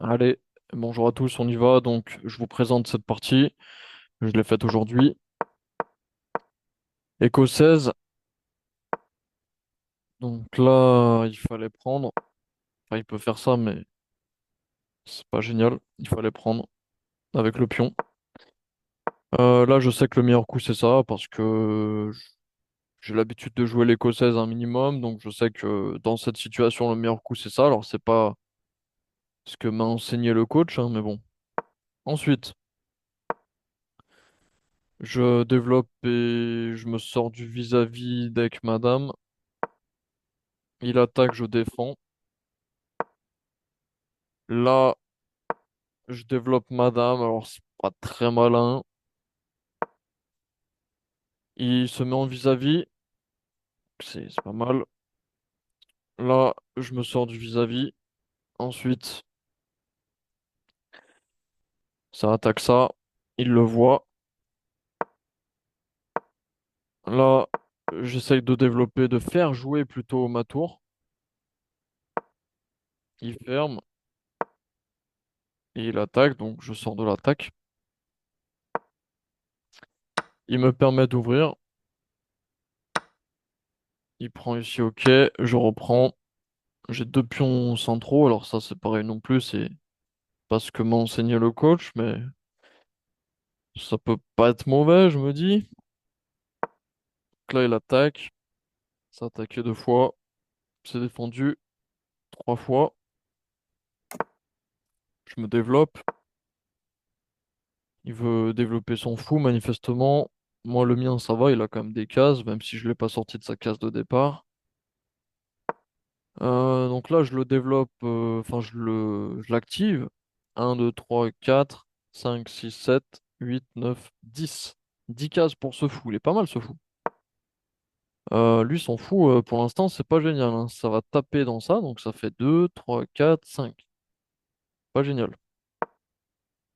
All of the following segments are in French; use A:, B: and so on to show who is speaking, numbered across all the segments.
A: Allez, bonjour à tous, on y va. Donc, je vous présente cette partie. Je l'ai faite aujourd'hui. Écossaise. Donc là, il fallait prendre. Enfin, il peut faire ça, mais c'est pas génial. Il fallait prendre avec le pion. Là, je sais que le meilleur coup, c'est ça, parce que j'ai l'habitude de jouer l'écossaise un minimum. Donc, je sais que dans cette situation, le meilleur coup, c'est ça. Alors, c'est pas ce que m'a enseigné le coach, hein, mais bon. Ensuite, je développe et je me sors du vis-à-vis d'avec madame. Il attaque, je défends. Là, je développe madame, alors c'est pas très malin. Il se met en vis-à-vis, c'est pas mal. Là, je me sors du vis-à-vis. Ensuite, ça attaque ça. Il le voit. Là, j'essaye de développer, de faire jouer plutôt ma tour. Il ferme et il attaque, donc je sors de l'attaque. Il me permet d'ouvrir. Il prend ici, ok. Je reprends. J'ai deux pions centraux, alors ça c'est pareil non plus, c'est pas ce que m'a enseigné le coach, mais ça peut pas être mauvais, je me dis. Donc là, il attaque. Ça a attaqué deux fois. C'est défendu trois fois. Je me développe. Il veut développer son fou, manifestement. Moi, le mien, ça va. Il a quand même des cases, même si je l'ai pas sorti de sa case de départ. Donc là, je le développe. Enfin, je l'active. Un, 2, 3, 4, 5, 6, 7, 8, 9, 10. 10 cases pour ce fou. Il est pas mal, ce fou. Lui, son fou, pour l'instant, c'est pas génial, hein. Ça va taper dans ça. Donc ça fait 2, 3, 4, 5. Pas génial.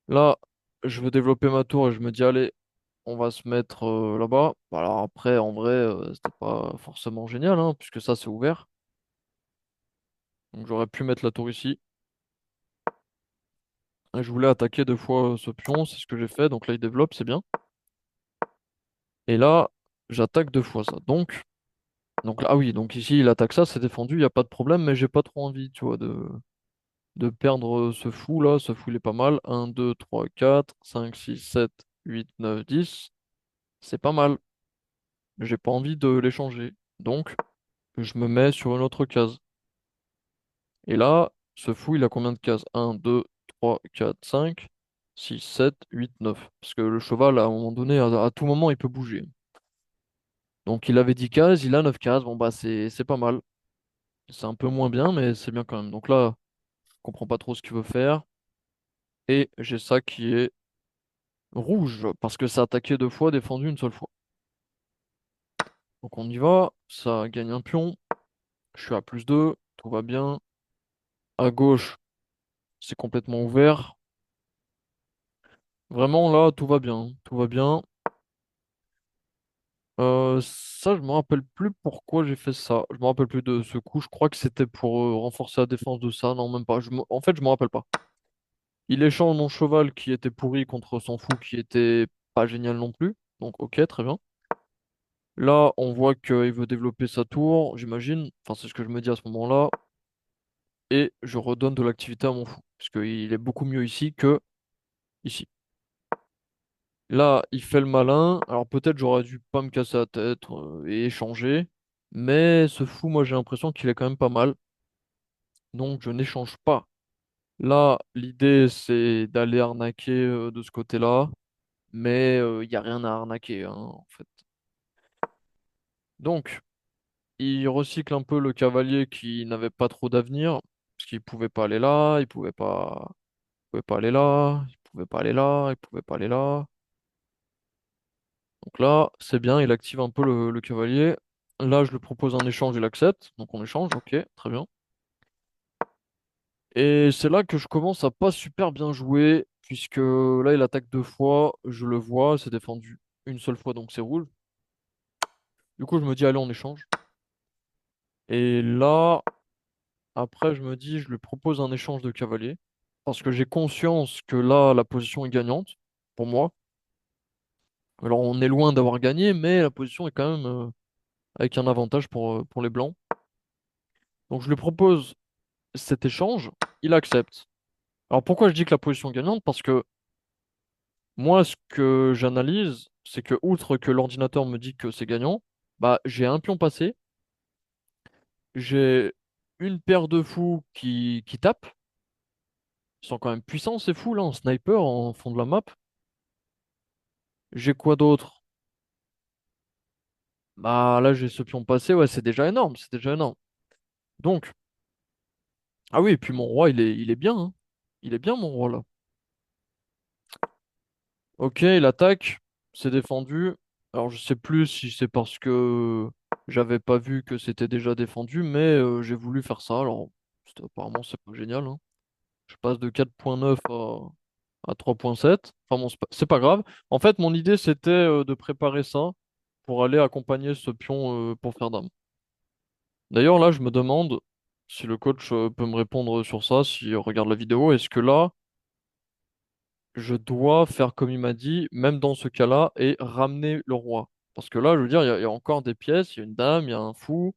A: Là, je veux développer ma tour et je me dis, allez, on va se mettre là-bas. Alors après, en vrai, c'était pas forcément génial, hein, puisque ça, c'est ouvert. Donc j'aurais pu mettre la tour ici. Et je voulais attaquer deux fois ce pion, c'est ce que j'ai fait. Donc là, il développe, c'est bien. Et là, j'attaque deux fois ça. Donc là, ah oui, donc ici, il attaque ça, c'est défendu, il n'y a pas de problème, mais j'ai pas trop envie, tu vois, de perdre ce fou là. Ce fou, il est pas mal. Un, 2, 3, 4, 5, 6, 7, 8, 9, 10. C'est pas mal. J'ai pas envie de l'échanger. Donc, je me mets sur une autre case. Et là, ce fou, il a combien de cases? Un, 2, 3, 4, 5, 6, 7, 8, 9. Parce que le cheval, à un moment donné, à tout moment, il peut bouger. Donc, il avait 10 cases, il a 9 cases. Bon, bah, c'est pas mal. C'est un peu moins bien, mais c'est bien quand même. Donc là, je comprends pas trop ce qu'il veut faire. Et j'ai ça qui est rouge, parce que ça a attaqué deux fois, défendu une seule fois. Donc, on y va. Ça gagne un pion. Je suis à plus 2. Tout va bien. À gauche, c'est complètement ouvert. Vraiment, là, tout va bien. Tout va bien. Ça, je me rappelle plus pourquoi j'ai fait ça. Je me rappelle plus de ce coup. Je crois que c'était pour renforcer la défense de ça. Non, même pas. En fait, je me rappelle pas. Il échange mon cheval qui était pourri contre son fou qui était pas génial non plus. Donc, ok, très bien. Là, on voit qu'il veut développer sa tour, j'imagine. Enfin, c'est ce que je me dis à ce moment-là. Et je redonne de l'activité à mon fou. Parce qu'il est beaucoup mieux ici que ici. Là, il fait le malin. Alors peut-être j'aurais dû pas me casser la tête et échanger. Mais ce fou, moi j'ai l'impression qu'il est quand même pas mal. Donc je n'échange pas. Là, l'idée c'est d'aller arnaquer de ce côté-là. Mais il n'y a rien à arnaquer, hein, en fait. Donc, il recycle un peu le cavalier qui n'avait pas trop d'avenir. Parce qu'il pouvait pas aller là, il pouvait pas aller là, il pouvait pas aller là, il pouvait pas aller là. Donc là, c'est bien, il active un peu le cavalier. Là, je lui propose un échange, il accepte. Donc on échange, ok, très bien. Et c'est là que je commence à pas super bien jouer, puisque là, il attaque deux fois, je le vois, c'est défendu une seule fois, donc c'est rouge. Du coup, je me dis, allez, on échange. Et là, après, je me dis, je lui propose un échange de cavalier. parce que j'ai conscience que là, la position est gagnante pour moi. Alors, on est loin d'avoir gagné, mais la position est quand même avec un avantage pour les blancs. Donc, je lui propose cet échange, il accepte. Alors, pourquoi je dis que la position est gagnante? Parce que moi, ce que j'analyse, c'est que, outre que l'ordinateur me dit que c'est gagnant, bah, j'ai un pion passé, j'ai une paire de fous qui tapent. Ils sont quand même puissants, ces fous, là, en sniper, en fond de la map. J'ai quoi d'autre? Bah, là, j'ai ce pion passé, ouais, c'est déjà énorme, c'est déjà énorme. Donc, ah oui, et puis mon roi, il est bien, hein. Il est bien, mon roi, là. Ok, il attaque, c'est défendu. Alors, je sais plus si c'est parce que j'avais pas vu que c'était déjà défendu, mais j'ai voulu faire ça. Alors, apparemment, c'est pas génial, hein. Je passe de 4.9 à 3.7. Enfin bon, c'est pas grave. En fait, mon idée, c'était de préparer ça pour aller accompagner ce pion pour faire dame. D'ailleurs, là, je me demande si le coach peut me répondre sur ça, s'il regarde la vidéo. Est-ce que là, je dois faire comme il m'a dit, même dans ce cas-là, et ramener le roi? Parce que là, je veux dire, il y a encore des pièces, il y a une dame, il y a un fou,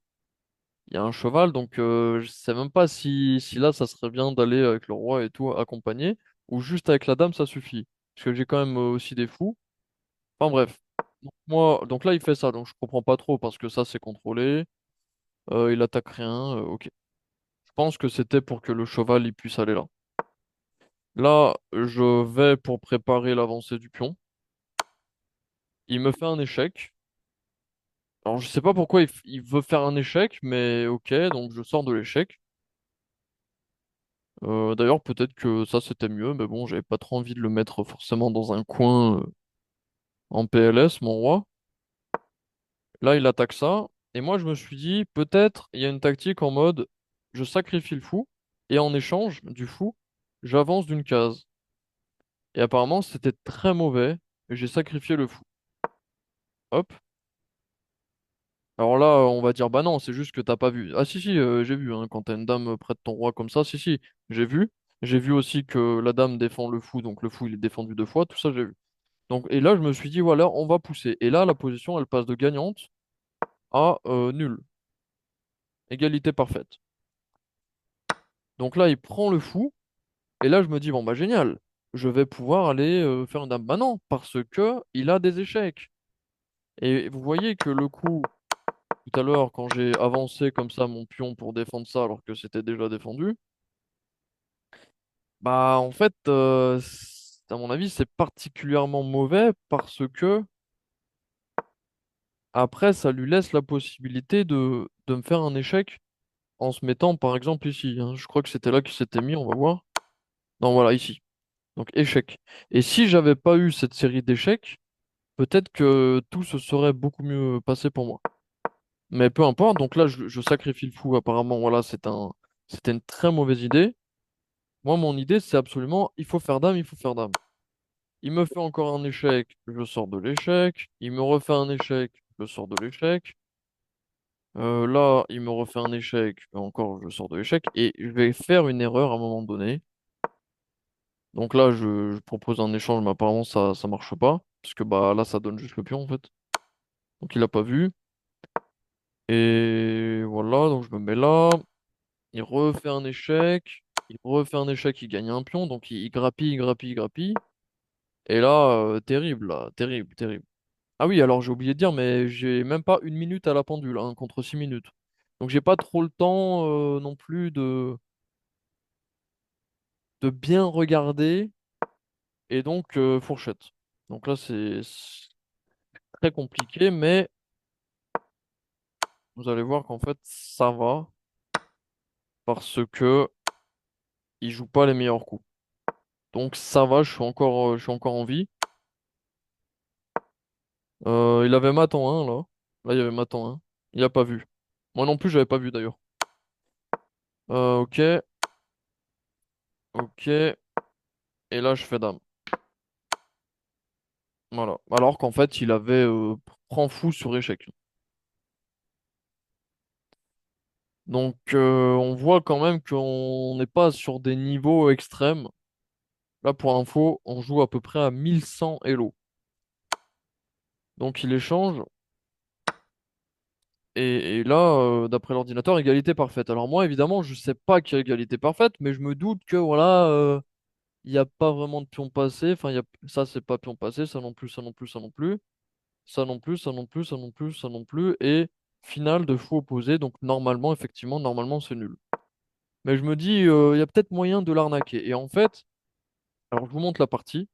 A: il y a un cheval, donc je sais même pas si là, ça serait bien d'aller avec le roi et tout accompagner, ou juste avec la dame, ça suffit. Parce que j'ai quand même aussi des fous. Enfin bref. Donc là, il fait ça, donc je comprends pas trop, parce que ça, c'est contrôlé, il attaque rien, ok. Je pense que c'était pour que le cheval, il puisse aller là. Là, je vais pour préparer l'avancée du pion. Il me fait un échec. Alors, je sais pas pourquoi il veut faire un échec, mais ok, donc je sors de l'échec. D'ailleurs, peut-être que ça c'était mieux, mais bon, j'avais pas trop envie de le mettre forcément dans un coin en PLS, mon roi. Là, il attaque ça, et moi je me suis dit, peut-être il y a une tactique en mode, je sacrifie le fou, et en échange du fou, j'avance d'une case. Et apparemment, c'était très mauvais, et j'ai sacrifié le fou. Hop. Alors là, on va dire, bah non, c'est juste que t'as pas vu. Ah si, si, j'ai vu, hein, quand t'as une dame près de ton roi comme ça, si, si, j'ai vu. J'ai vu aussi que la dame défend le fou, donc le fou, il est défendu deux fois, tout ça, j'ai vu. Donc, et là, je me suis dit, voilà, on va pousser. Et là, la position, elle passe de gagnante à nulle. Égalité parfaite. Donc là, il prend le fou, et là, je me dis, bon, bah génial, je vais pouvoir aller faire une dame. Bah non, parce que il a des échecs. Et vous voyez que le coup, tout à l'heure, quand j'ai avancé comme ça mon pion pour défendre ça, alors que c'était déjà défendu, bah, en fait, à mon avis, c'est particulièrement mauvais parce que après, ça lui laisse la possibilité de me faire un échec en se mettant, par exemple, ici, hein. Je crois que c'était là qu'il s'était mis, on va voir. Non, voilà, ici. Donc, échec. Et si j'avais pas eu cette série d'échecs, peut-être que tout se serait beaucoup mieux passé pour moi. Mais peu importe, donc là, je sacrifie le fou, apparemment, voilà, c'était une très mauvaise idée. Moi, mon idée, c'est absolument, il faut faire dame, il faut faire dame. Il me fait encore un échec, je sors de l'échec. Il me refait un échec, je sors de l'échec. Là, il me refait un échec, encore je sors de l'échec. Et je vais faire une erreur à un moment donné. Donc là, je propose un échange, mais apparemment ça marche pas. Parce que bah là, ça donne juste le pion en fait. Donc il a pas vu. Et voilà, donc je me mets là. Il refait un échec. Il refait un échec, il gagne un pion. Donc il grappille, il grappille, il grappille. Et terrible, là, terrible, terrible. Ah oui, alors j'ai oublié de dire, mais j'ai même pas une minute à la pendule, hein, contre 6 minutes. Donc j'ai pas trop le temps non plus de bien regarder, et donc fourchette. Donc là c'est très compliqué, mais vous allez voir qu'en fait ça va, parce que il joue pas les meilleurs coups. Donc ça va, je suis encore en vie. Il avait mat en 1 là. Là il y avait mat en 1. Il a pas vu. Moi non plus j'avais pas vu d'ailleurs. Ok, ok. Et là je fais dame. Voilà. Alors qu'en fait, il avait prend fou sur échec. Donc on voit quand même qu'on n'est pas sur des niveaux extrêmes. Là, pour info, on joue à peu près à 1100 Elo. Donc il échange. Et là, d'après l'ordinateur, égalité parfaite. Alors moi, évidemment, je sais pas qu'il y a égalité parfaite, mais je me doute que voilà, il n'y a pas vraiment de pion passé. Enfin, ça, c'est pas pion passé, ça non plus, ça non plus, ça non plus. Ça non plus, ça non plus, ça non plus, ça non plus. Et finale de fou opposé. Donc normalement, effectivement, normalement, c'est nul. Mais je me dis, il y a peut-être moyen de l'arnaquer. Et en fait, alors je vous montre la partie.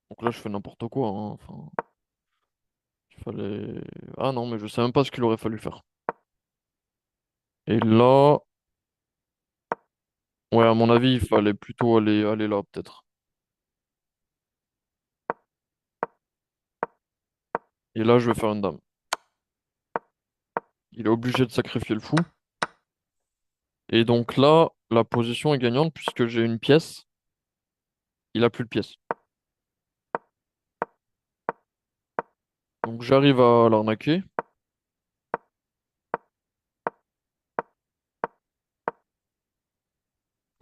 A: Donc là, je fais n'importe quoi, hein. Enfin, il fallait. Ah non, mais je sais même pas ce qu'il aurait fallu faire. Et là, ouais, à mon avis, il fallait plutôt aller là, peut-être. Et là, je vais faire une dame. Il est obligé de sacrifier le fou. Et donc là, la position est gagnante puisque j'ai une pièce. Il a plus de pièce. Donc j'arrive à l'arnaquer.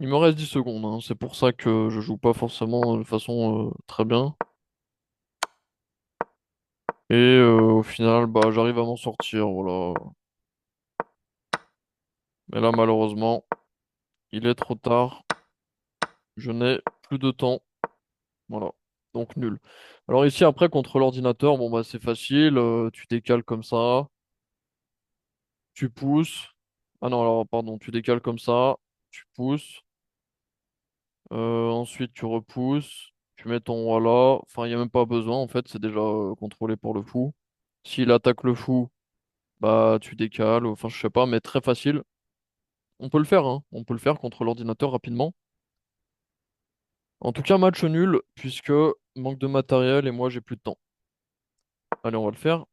A: Il me reste 10 secondes, hein. C'est pour ça que je joue pas forcément de façon très bien. Et au final, bah, j'arrive à m'en sortir, voilà. Mais là, malheureusement, il est trop tard. Je n'ai plus de temps. Voilà. Donc nul. Alors ici, après, contre l'ordinateur, bon bah c'est facile. Tu décales comme ça. Tu pousses. Ah non, alors pardon, tu décales comme ça. Tu pousses. Ensuite, tu repousses. Tu mets ton roi là. Enfin, il n'y a même pas besoin, en fait, c'est déjà contrôlé pour le fou. S'il attaque le fou, bah tu décales. Enfin, je sais pas, mais très facile. On peut le faire, hein. On peut le faire contre l'ordinateur rapidement. En tout cas, match nul, puisque manque de matériel et moi j'ai plus de temps. Allez, on va le faire.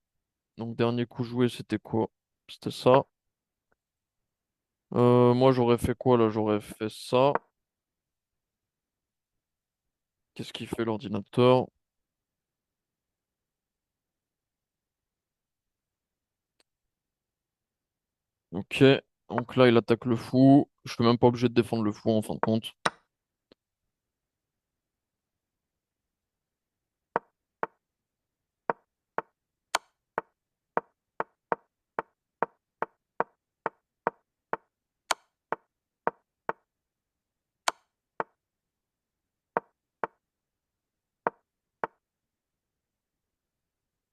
A: Donc, dernier coup joué, c'était quoi? C'était ça. Moi, j'aurais fait quoi là? J'aurais fait ça. Qu'est-ce qu'il fait l'ordinateur? Ok. Donc là, il attaque le fou. Je suis même pas obligé de défendre le fou en fin de compte.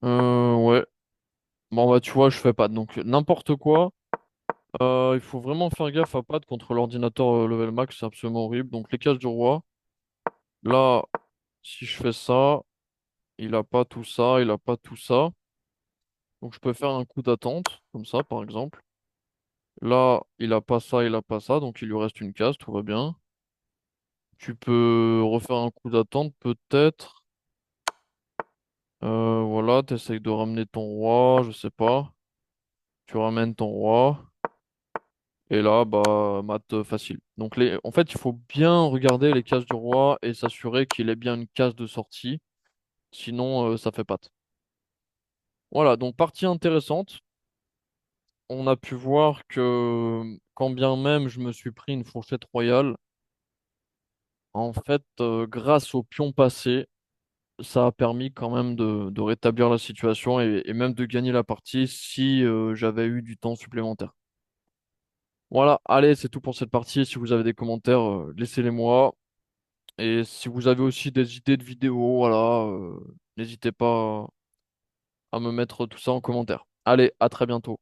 A: Ouais. Bon, bah, tu vois, je fais pas. Donc, n'importe quoi. Il faut vraiment faire gaffe à pas contre l'ordinateur level max. C'est absolument horrible. Donc, les cases du roi. Là, si je fais ça, il a pas tout ça, il a pas tout ça. Donc, je peux faire un coup d'attente, comme ça, par exemple. Là, il a pas ça, il a pas ça. Donc, il lui reste une case, tout va bien. Tu peux refaire un coup d'attente, peut-être. Voilà, t'essayes de ramener ton roi, je sais pas. Tu ramènes ton roi. Et là, bah, mat facile. Donc, en fait, il faut bien regarder les cases du roi et s'assurer qu'il ait bien une case de sortie. Sinon, ça fait patte. Voilà, donc partie intéressante. On a pu voir que, quand bien même je me suis pris une fourchette royale, en fait, grâce au pion passé, ça a permis quand même de rétablir la situation et même de gagner la partie si j'avais eu du temps supplémentaire. Voilà, allez, c'est tout pour cette partie. Si vous avez des commentaires, laissez-les moi. Et si vous avez aussi des idées de vidéos, voilà, n'hésitez pas à me mettre tout ça en commentaire. Allez, à très bientôt.